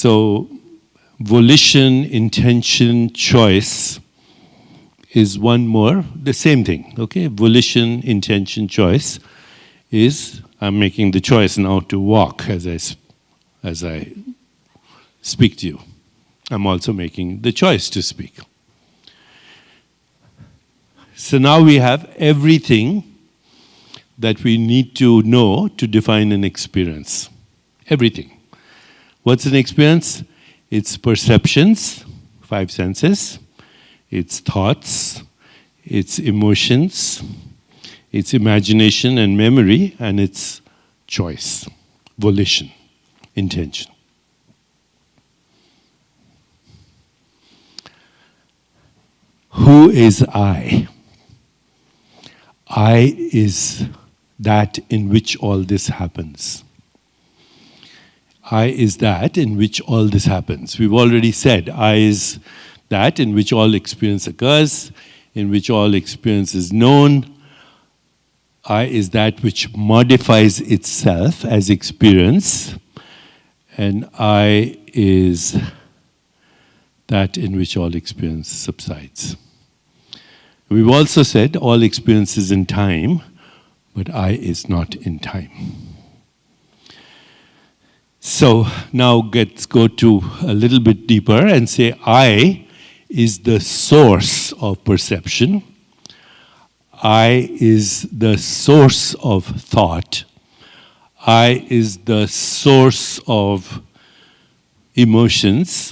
So volition, intention, choice is one more, the same thing, okay? Volition, intention, choice is, I'm making the choice now to walk as I speak to you. I'm also making the choice to speak. So now we have everything that we need to know to define an experience. Everything. What's an experience? It's perceptions, 5 senses, it's thoughts, it's emotions, it's imagination and memory, and it's choice, volition, intention. Who is I? I is that in which all this happens. I is that in which all this happens. We've already said I is that in which all experience occurs, in which all experience is known. I is that which modifies itself as experience, and I is that in which all experience subsides. We've also said all experience is in time, but I is not in time. So now let's go to a little bit deeper and say I is the source of perception. I is the source of thought. I is the source of emotions.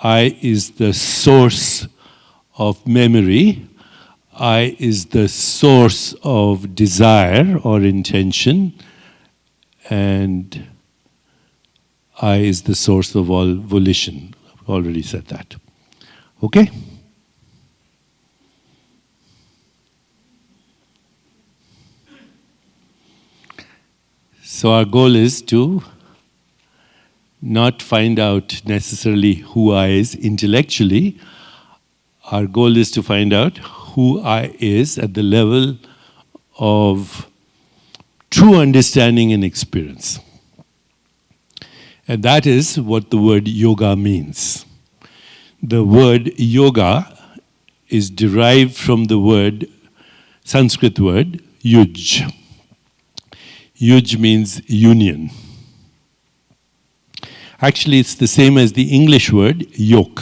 I is the source of memory. I is the source of desire or intention. And I is the source of all volition. I've already said that. Okay? So our goal is to not find out necessarily who I is intellectually. Our goal is to find out who I is at the level of true understanding and experience. And that is what the word yoga means. The word yoga is derived from the word, Sanskrit word, yuj. Yuj means union. Actually, it's the same as the English word yoke.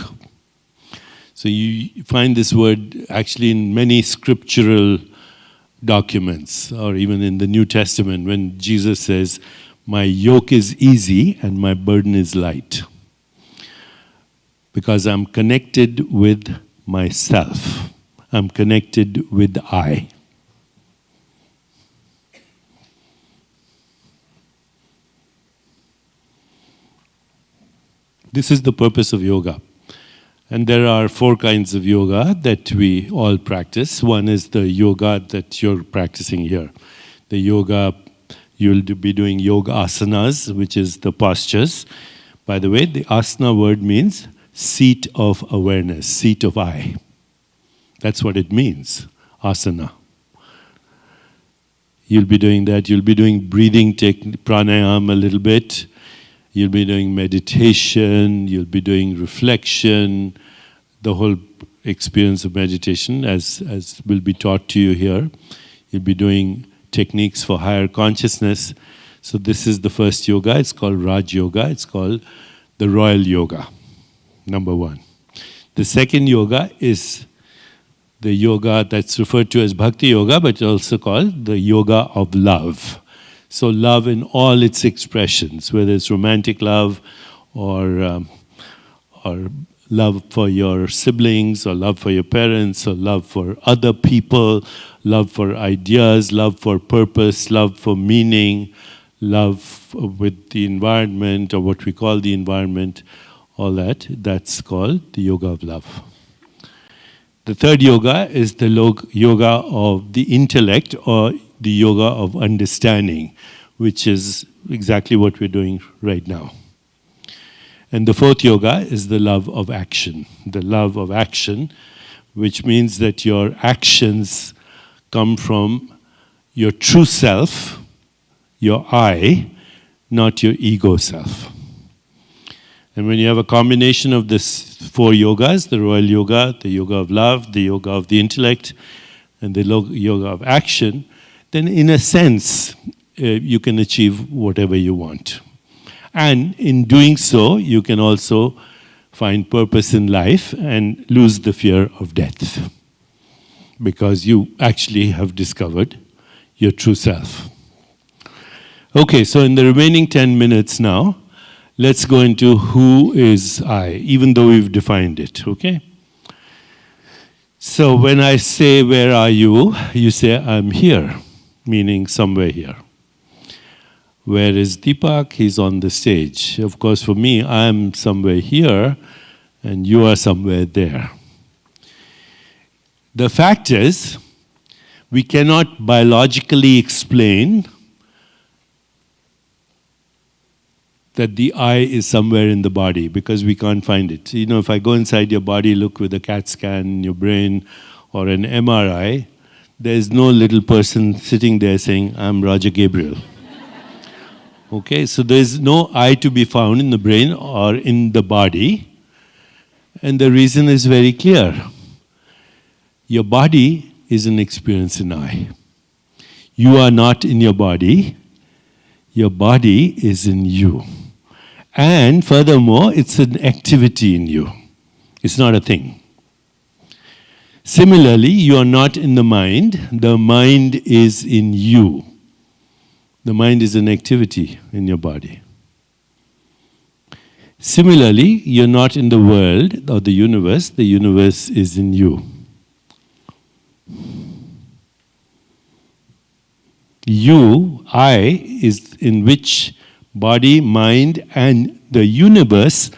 So you find this word actually in many scriptural documents, or even in the New Testament when Jesus says, my yoke is easy and my burden is light. Because I'm connected with myself. I'm connected with I. This is the purpose of yoga. And there are 4 kinds of yoga that we all practice. One is the yoga that you're practicing here. The yoga, you'll be doing yoga asanas, which is the postures. By the way, the asana word means seat of awareness, seat of I. That's what it means, asana. You'll be doing that. You'll be doing breathing pranayama a little bit. You'll be doing meditation. You'll be doing reflection. The whole experience of meditation as will be taught to you here. You'll be doing techniques for higher consciousness. So this is the first yoga. It's called Raj Yoga. It's called the Royal Yoga, number 1. The second yoga is the yoga that's referred to as Bhakti Yoga, but also called the Yoga of Love. So love in all its expressions, whether it's romantic love or love for your siblings, or love for your parents, or love for other people, love for ideas, love for purpose, love for meaning, love with the environment, or what we call the environment, all that, that's called the yoga of love. The third yoga is the yoga of the intellect, or the yoga of understanding, which is exactly what we're doing right now. And the fourth yoga is the love of action. The love of action, which means that your actions come from your true self, your I, not your ego self. And when you have a combination of this 4 yogas, the royal yoga, the yoga of love, the yoga of the intellect, and the yoga of action, then in a sense, you can achieve whatever you want. And in doing so, you can also find purpose in life and lose the fear of death, because you actually have discovered your true self. Okay, so in the remaining 10 minutes now, let's go into who is I, even though we've defined it, okay? So when I say, where are you? You say, I'm here, meaning somewhere here. Where is Deepak? He's on the stage. Of course, for me, I'm somewhere here, and you are somewhere there. The fact is, we cannot biologically explain that the I is somewhere in the body, because we can't find it. You know, if I go inside your body, look with a CAT scan in your brain or an MRI, there's no little person sitting there saying, I'm Roger Gabriel. Okay, so there's no I to be found in the brain or in the body. And the reason is very clear. Your body is an experience in I. You are not in your body. Your body is in you. And furthermore, it's an activity in you. It's not a thing. Similarly, you are not in the mind. The mind is in you. The mind is an activity in your body. Similarly, you're not in the world or the universe is in you. You, I, is in which body, mind, and the universe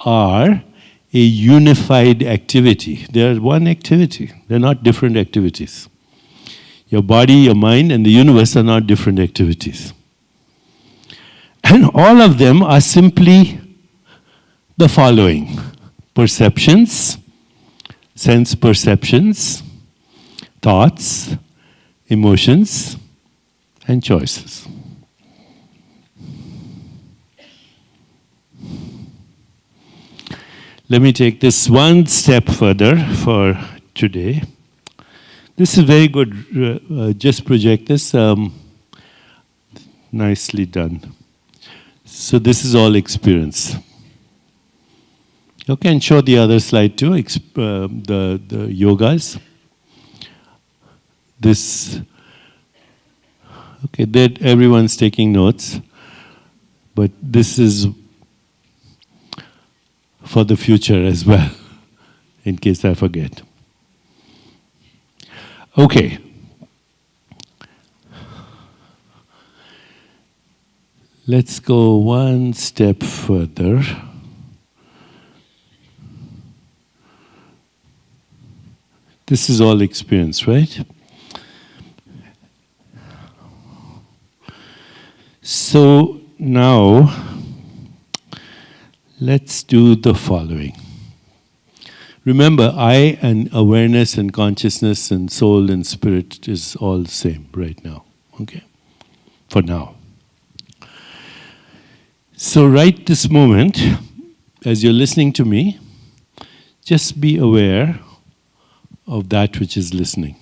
are a unified activity. They are one activity. They're not different activities. Your body, your mind, and the universe are not different activities. And all of them are simply the following: perceptions, sense perceptions, thoughts, emotions, and choices. Let me take this one step further for today. This is very good. Just project this. Nicely done. So this is all experience. Okay, and show the other slide too, the yogas. This, okay, that everyone's taking notes, but this is for the future as well, in case I forget. Okay. Let's go one step further. This is all experience, right? So now, let's do the following. Remember, I and awareness and consciousness and soul and spirit is all the same right now, okay? For now. So right this moment, as you're listening to me, just be aware of that which is listening.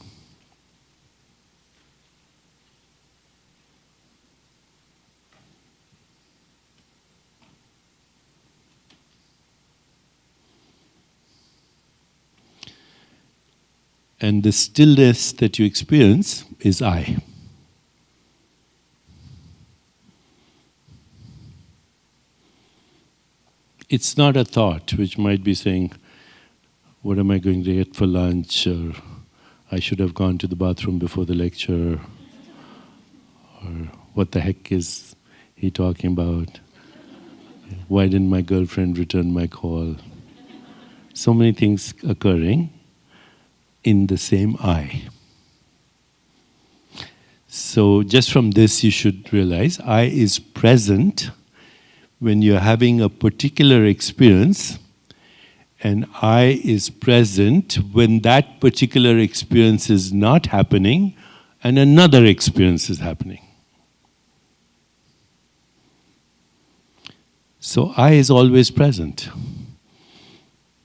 And the stillness that you experience is I. It's not a thought which might be saying, what am I going to get for lunch? Or I should have gone to the bathroom before the lecture. Or what the heck is he talking about? Why didn't my girlfriend return my call? So many things occurring in the same I. So just from this you should realize I is present when you're having a particular experience, and I is present when that particular experience is not happening and another experience is happening. So I is always present.